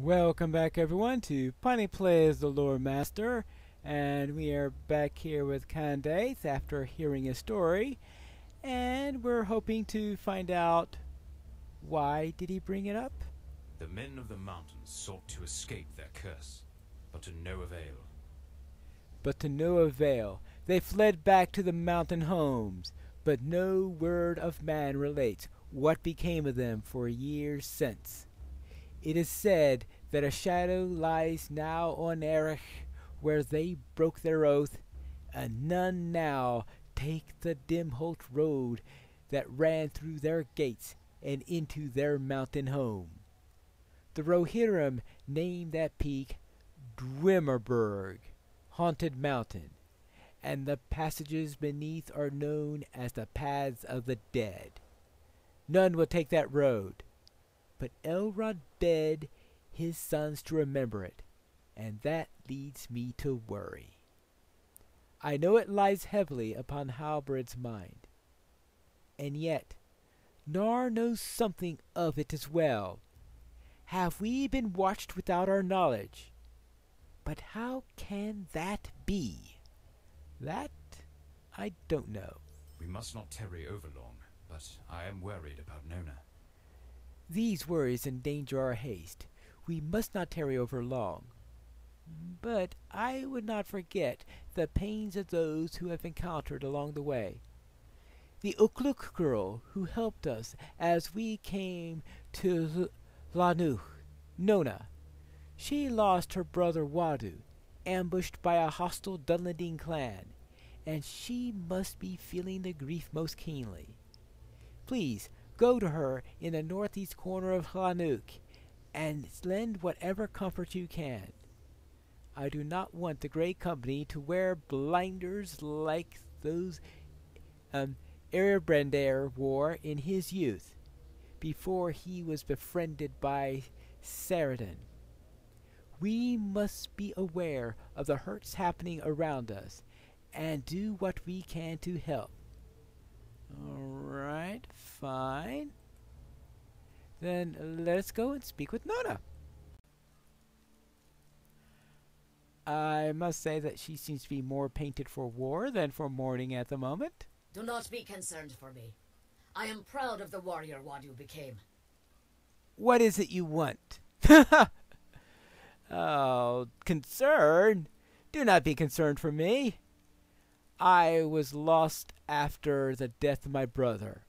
Welcome back, everyone, to Punny Plays the Lore Master, and we are back here with Candace after hearing a story, and we're hoping to find out why did he bring it up? The men of the mountains sought to escape their curse, but to no avail. But to no avail. They fled back to the mountain homes, but no word of man relates what became of them for years since. It is said that a shadow lies now on Erech, where they broke their oath, and none now take the Dimholt road that ran through their gates and into their mountain home. The Rohirrim named that peak Dwimmerberg, Haunted Mountain, and the passages beneath are known as the Paths of the Dead. None will take that road, but Elrond bade his sons to remember it, and that leads me to worry. I know it lies heavily upon Halberd's mind, and yet Nar knows something of it as well. Have we been watched without our knowledge? But how can that be? That I don't know. We must not tarry overlong, but I am worried about Nona. These worries endanger our haste. We must not tarry over long. But I would not forget the pains of those who have encountered along the way. The Ukluk girl who helped us as we came to Lanuch, Nona. She lost her brother Wadu, ambushed by a hostile Dunladine clan, and she must be feeling the grief most keenly. Please, go to her in the northeast corner of Lanuch, and lend whatever comfort you can. I do not want the Grey Company to wear blinders like those Erebrandare wore in his youth, before he was befriended by Saradin. We must be aware of the hurts happening around us, and do what we can to help. Alright, fine. Then let us go and speak with Nona. I must say that she seems to be more painted for war than for mourning at the moment. Do not be concerned for me. I am proud of the warrior Wadu became. What is it you want? Oh, concern? Do not be concerned for me. I was lost after the death of my brother,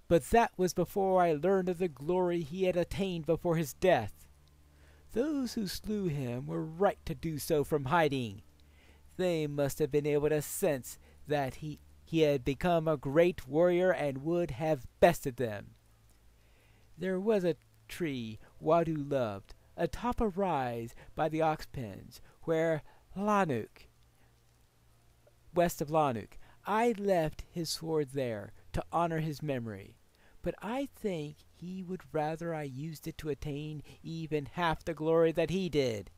but that was before I learned of the glory he had attained before his death. Those who slew him were right to do so from hiding. They must have been able to sense that he had become a great warrior and would have bested them. There was a tree Wadu loved, atop a rise by the ox pens, where Lanuch, west of Lanuch, I left his sword there to honor his memory, but I think he would rather I used it to attain even half the glory that he did.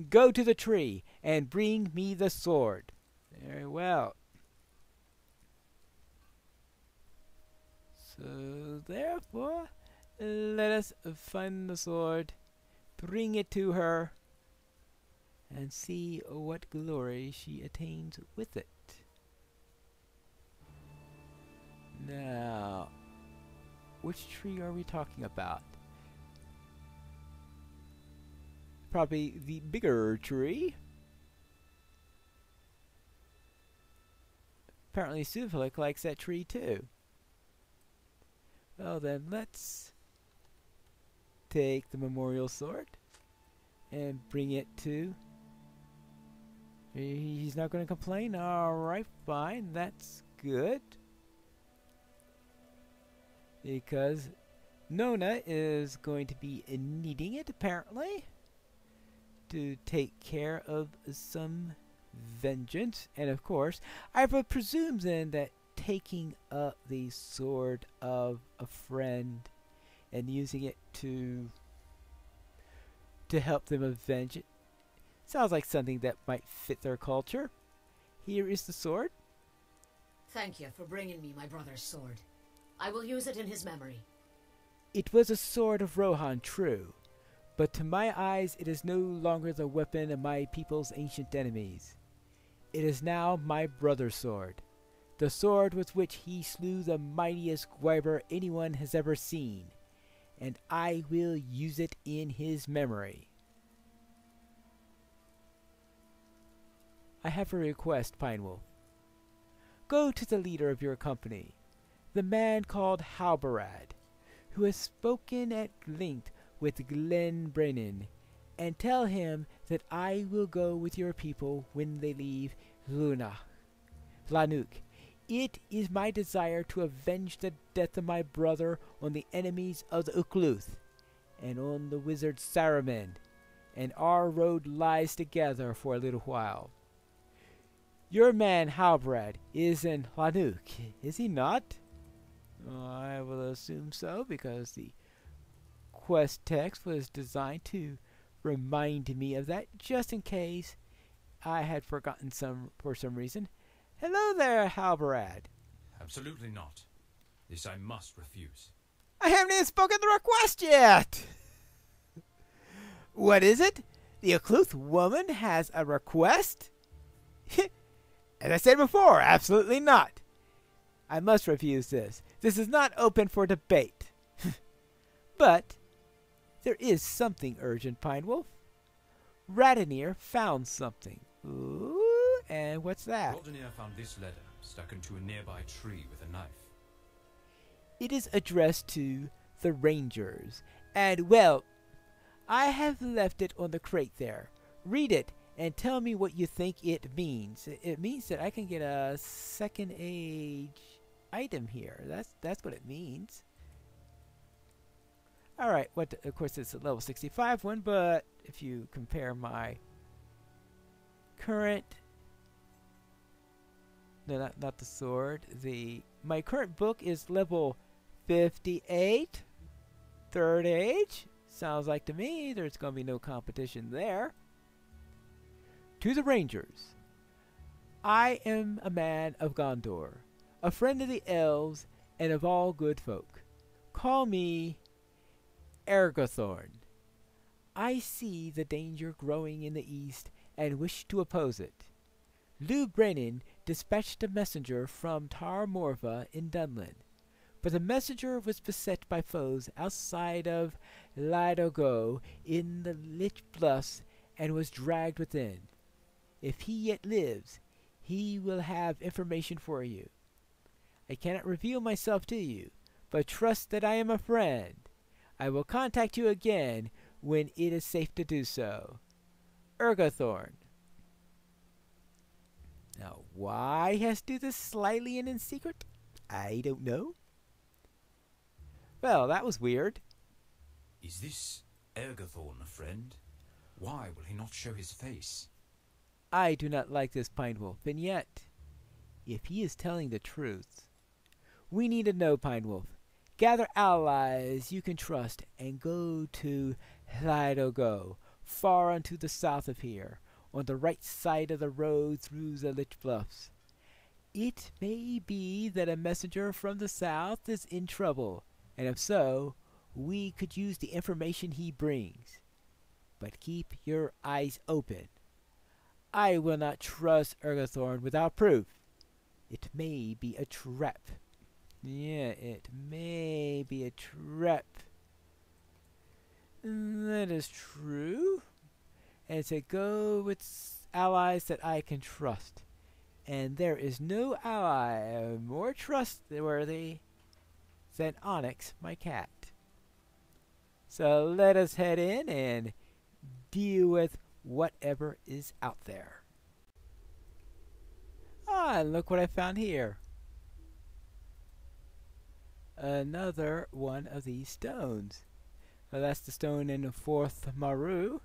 Go to the tree and bring me the sword. Very well. So therefore, let us find the sword, bring it to her, and see what glory she attains with it. Now, which tree are we talking about? Probably the bigger tree. Apparently Suvalik likes that tree too. Well then, let's take the memorial sword and bring it to... He's not going to complain? Alright, fine, that's good. Because Nona is going to be needing it, apparently, to take care of some vengeance. And of course, I would presume then that taking up the sword of a friend and using it to help them avenge it sounds like something that might fit their culture. Here is the sword. Thank you for bringing me my brother's sword. I will use it in his memory. It was a sword of Rohan, true, but to my eyes it is no longer the weapon of my people's ancient enemies. It is now my brother's sword, the sword with which he slew the mightiest Gwyber anyone has ever seen, and I will use it in his memory. I have a request, Pine Wolf. Go to the leader of your company, the man called Halbarad, who has spoken at length with Glen Brennan, and tell him that I will go with your people when they leave Lanuk. It is my desire to avenge the death of my brother on the enemies of the Ukluth, and on the wizard Saruman, and our road lies together for a little while. Your man Halbrad is in Lanuk, is he not? I will assume so, because the quest text was designed to remind me of that, just in case I had forgotten for some reason. Hello there, Halbarad. Absolutely not. This I must refuse. I haven't even spoken the request yet! What is it? The Ukluth woman has a request? As I said before, absolutely not. I must refuse this. This is not open for debate. But there is something urgent, Pine Wolf. Radonir found something. Ooh, and what's that? Radonir found this letter stuck into a nearby tree with a knife. It is addressed to the Rangers, and, well, I have left it on the crate there. Read it and tell me what you think it means. It means that I can get a second age item here. That's what it means. Alright, of course it's a level 65 one, but if you compare my current, no, not the sword, my current book is level 58, third age. Sounds like to me there's going to be no competition there. To the Rangers, I am a man of Gondor, a friend of the elves and of all good folk. Call me Ergothorn. I see the danger growing in the east and wish to oppose it. Lew Brennan dispatched a messenger from Tar Morva in Dunlin, but the messenger was beset by foes outside of Lidogo in the Lich Bluffs and was dragged within. If he yet lives, he will have information for you. I cannot reveal myself to you, but trust that I am a friend. I will contact you again when it is safe to do so. Ergothorn. Now, why he has to do this slyly and in secret? I don't know. Well, that was weird. Is this Ergothorn a friend? Why will he not show his face? I do not like this Pine Wolf, and yet, if he is telling the truth, we need to know, Pine Wolf. Gather allies you can trust and go to Lidogo, far unto the south of here, on the right side of the road through the Lich Bluffs. It may be that a messenger from the south is in trouble, and if so, we could use the information he brings. But keep your eyes open. I will not trust Ergothorn without proof. It may be a trap. Yeah, it may be a trap. That is true. And to go with allies that I can trust. And there is no ally more trustworthy than Onyx, my cat. So let us head in and deal with whatever is out there. Ah, look what I found here. Another one of these stones. Well, that's the stone in the fourth Maru.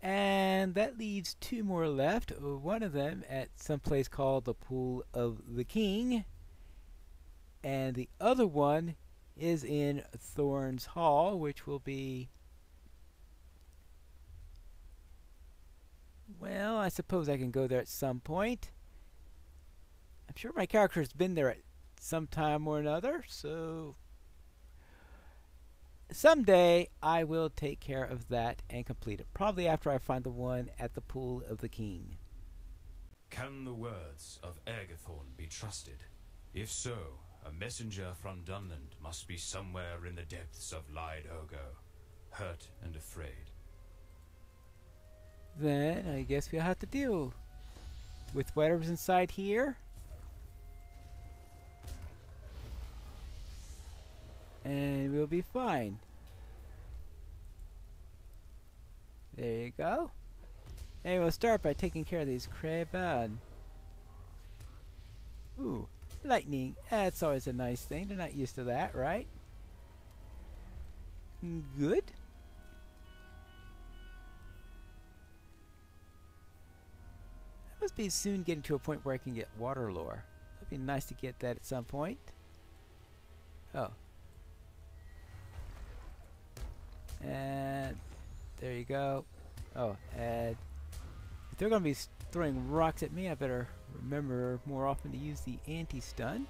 And that leaves two more left. One of them at some place called the Pool of the King. And the other one is in Thorn's Hall, which will be... Well, I suppose I can go there at some point. I'm sure my character's been there at some time or another, so... someday I will take care of that and complete it. Probably after I find the one at the Pool of the King. Can the words of Ergathorn be trusted? If so, a messenger from Dunland must be somewhere in the depths of Lyde Ergo, hurt and afraid. Then I guess we'll have to deal with whatever's inside here. And we'll be fine. There you go. And we'll start by taking care of these Kraban. Ooh, lightning. That's always a nice thing. They're not used to that, right? Good. I must be soon getting to a point where I can get water lore. It'd be nice to get that at some point. Oh. And there you go. Oh, and if they're going to be throwing rocks at me, I better remember more often to use the anti-stun.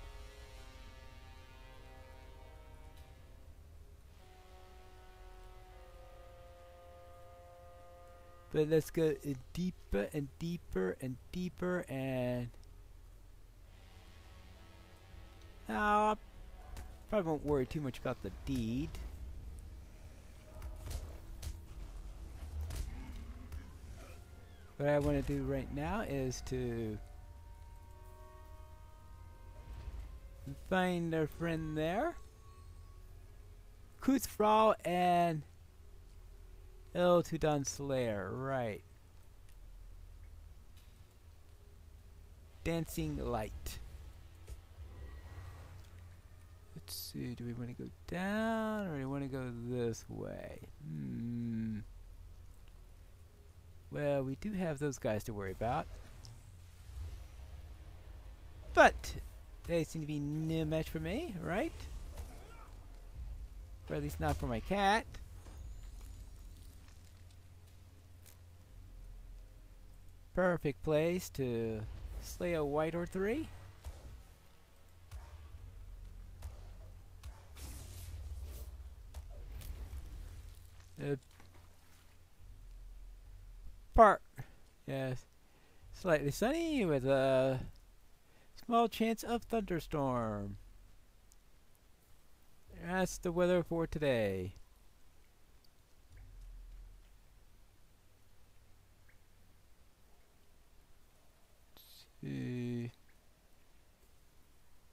But let's go deeper and deeper and deeper, and now I probably won't worry too much about the deed. What I want to do right now is to find our friend there, Kuthfrau and Eltudan Slayer, right. Dancing Light. Let's see, do we want to go down or do we want to go this way? Well, we do have those guys to worry about. But they seem to be no match for me, right? Or at least not for my cat. Perfect place to slay a white or three. Part, yes, slightly sunny with a small chance of thunderstorm. That's the weather for today.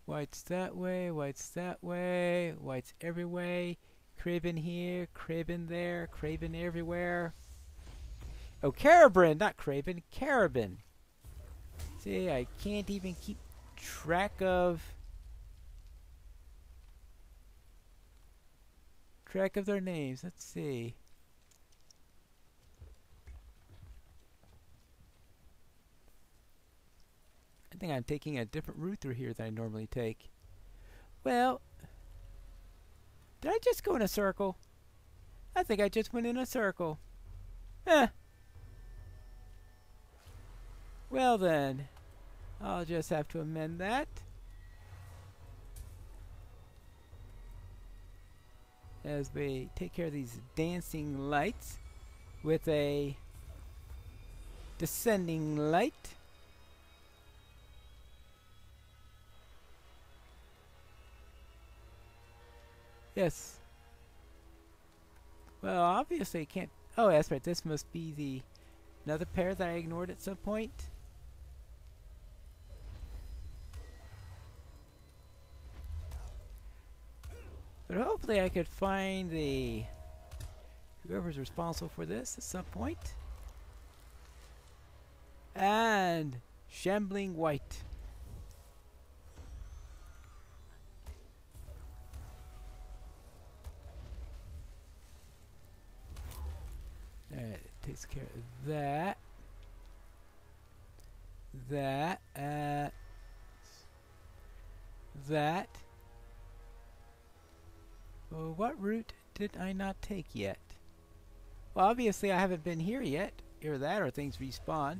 White's that way, white's that way, white's every way. Craven here, Craven there, Craven everywhere. Oh, Carabin, not Craven, Carabin. See, I can't even keep track of their names. Let's see. I think I'm taking a different route through here than I normally take. Well, did I just go in a circle? I think I just went in a circle. Well then, I'll just have to amend that. As we take care of these dancing lights with a descending light. Yes. Well, obviously I can't. Oh, that's right. This must be the another pair that I ignored at some point. But hopefully I could find the whoever's responsible for this at some point. And Shambling White. Alright, it takes care of that. That. Well, what route did I not take yet? Well, obviously I haven't been here yet. Either that or things respawn.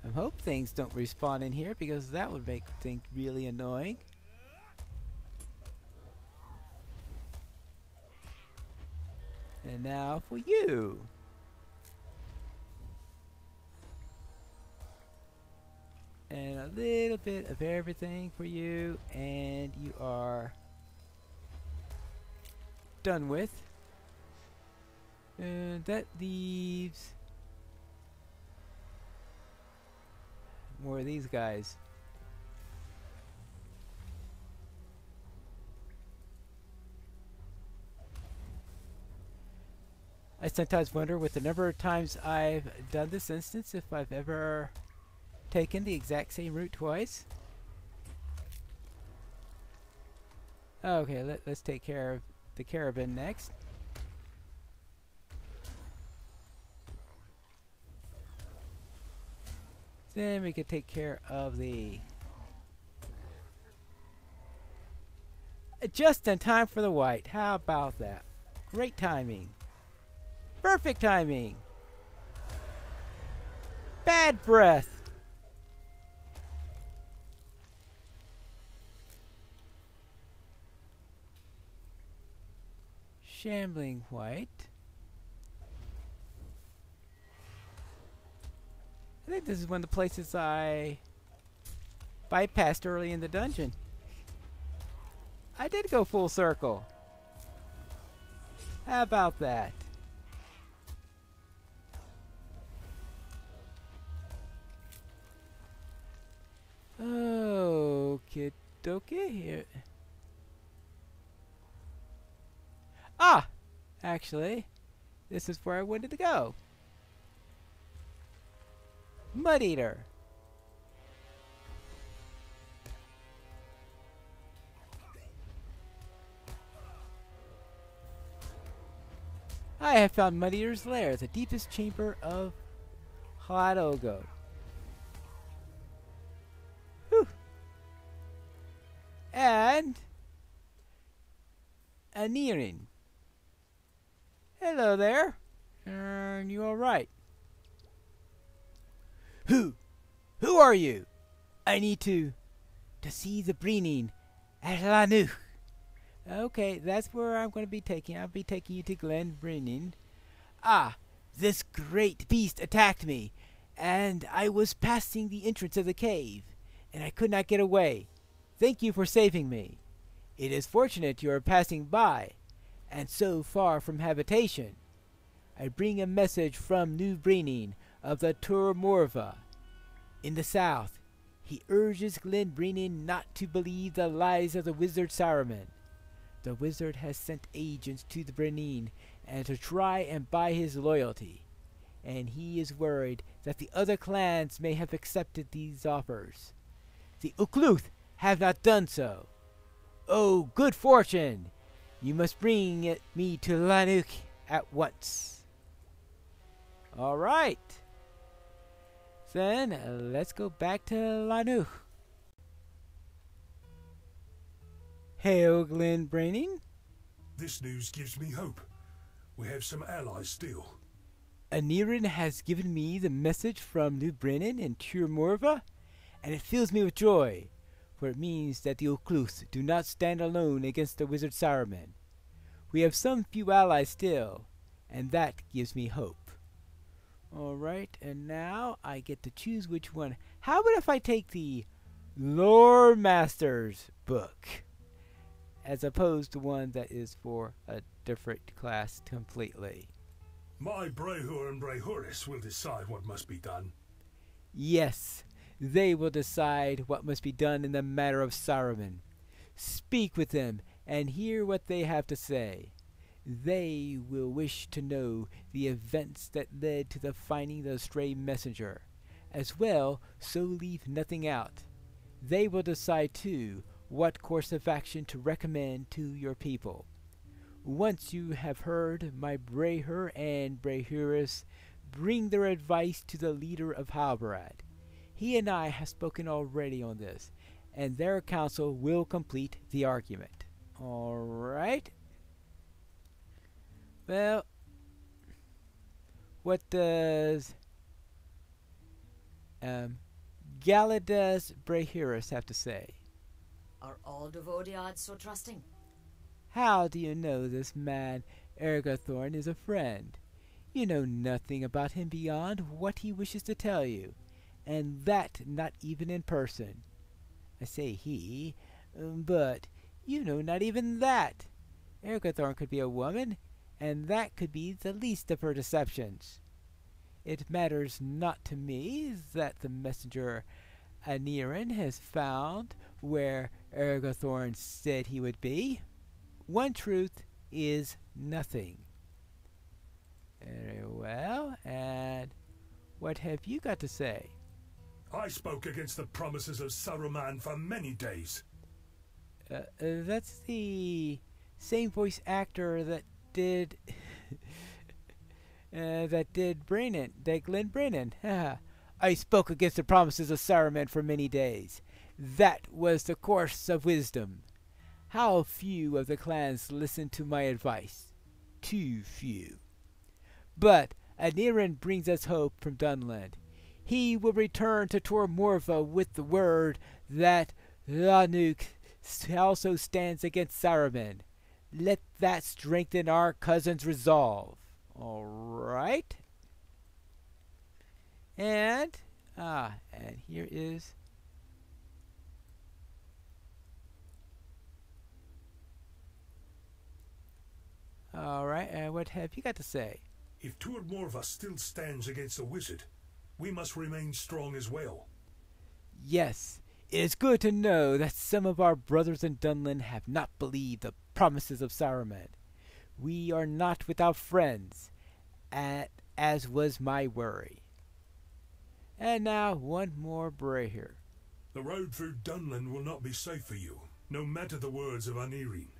I hope things don't respawn in here because that would make things really annoying. And now for you. And a little bit of everything for you, and you are done with. And that leaves more of these guys. I sometimes wonder, with the number of times I've done this instance, if I've ever taken the exact same route twice. Okay, let's take care of the caravan next. Then we could take care of the... Just in time for the white. How about that? Great timing. Perfect timing. Bad breath. Shambling white. I think this is one of the places I bypassed early in the dungeon. I did go full circle. How about that? Okay, dokie here. Ah! Actually, this is where I wanted to go. Mud Eater. I have found Mud Eater's lair, the deepest chamber of Hlaadogo. Whew. And Aneirin. Hello there. You alright? Who are you? I need to see the Breening at Llanwch. Okay, that's where I'm going to be taking. I'll be taking you to Glen Breening. Ah, this great beast attacked me, and I was passing the entrance of the cave, and I could not get away. Thank you for saving me. It is fortunate you are passing by, and so far from habitation. I bring a message from New Breening of the Tur Morva. In the south, he urges Glen Breening not to believe the lies of the wizard Saruman. The wizard has sent agents to the Breening and to try and buy his loyalty, and he is worried that the other clans may have accepted these offers. The Ucluth have not done so. Oh, good fortune! You must bring me to Llanwch at once. All right. Then let's go back to Llanwch. Hail, Glen Breening. This news gives me hope. We have some allies still. Aneirin has given me the message from New Breening and Tur Morva, and it fills me with joy, for it means that the Ucluth do not stand alone against the wizard Saruman. We have some few allies still, and that gives me hope. Alright, and now I get to choose which one. How about if I take the Lore Masters book, as opposed to one that is for a different class completely? My Brehur and Brehuris will decide what must be done. Yes, they will decide what must be done in the matter of Saruman. Speak with them and hear what they have to say. They will wish to know the events that led to the finding the stray messenger. As well, so leave nothing out. They will decide, too, what course of action to recommend to your people. Once you have heard my Brehur and Brehuris bring their advice to the leader of Halbarad. He and I have spoken already on this, and their counsel will complete the argument. All right. Well, what does Galadas Brehuris have to say? Are all Duvodiads so trusting? How do you know this man Ergothorn is a friend. You know nothing about him beyond what he wishes to tell you, and that not even in person. I say he, but you know not even that. Ergothorn could be a woman, and that could be the least of her deceptions. It matters not to me that the messenger Anirin has found where Ergothorn said he would be. One truth is nothing. Very well, and what have you got to say? I spoke against the promises of Saruman for many days. That's the same voice actor that did Glenn Brennan. I spoke against the promises of Saruman for many days. That was the course of wisdom. How few of the clans listened to my advice. Too few. But Anirin brings us hope from Dunland. He will return to Tor Morva with the word that Ranuk also stands against Saruman. Let that strengthen our cousin's resolve. All right. And here is all right. And what have you got to say? If Tor Morva still stands against the wizard, we must remain strong as well. Yes, it is good to know that some of our brothers in Dunland have not believed the promises of Saruman. We are not without friends, as was my worry. And now one more bray here. The road through Dunland will not be safe for you, no matter the words of Anirin.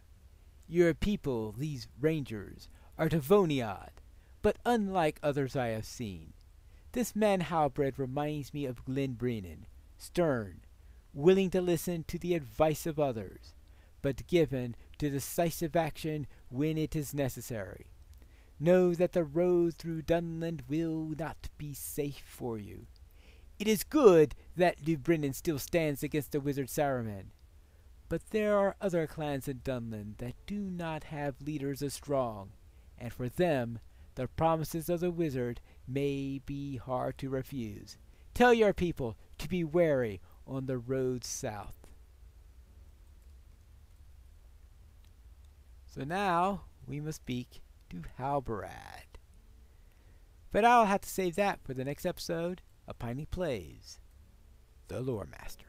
Your people, these rangers, are Devoniad, but unlike others I have seen. This man Halbred reminds me of Glenn Brennan, stern, willing to listen to the advice of others, but given to decisive action when it is necessary. Know that the road through Dunland will not be safe for you. It is good that New Brennan still stands against the wizard Saruman, but there are other clans in Dunland that do not have leaders as strong, and for them the promises of the wizard may be hard to refuse. Tell your people to be wary on the road south. So now we must speak to Halbarad. But I'll have to save that for the next episode of Piney Plays, The Lore Master.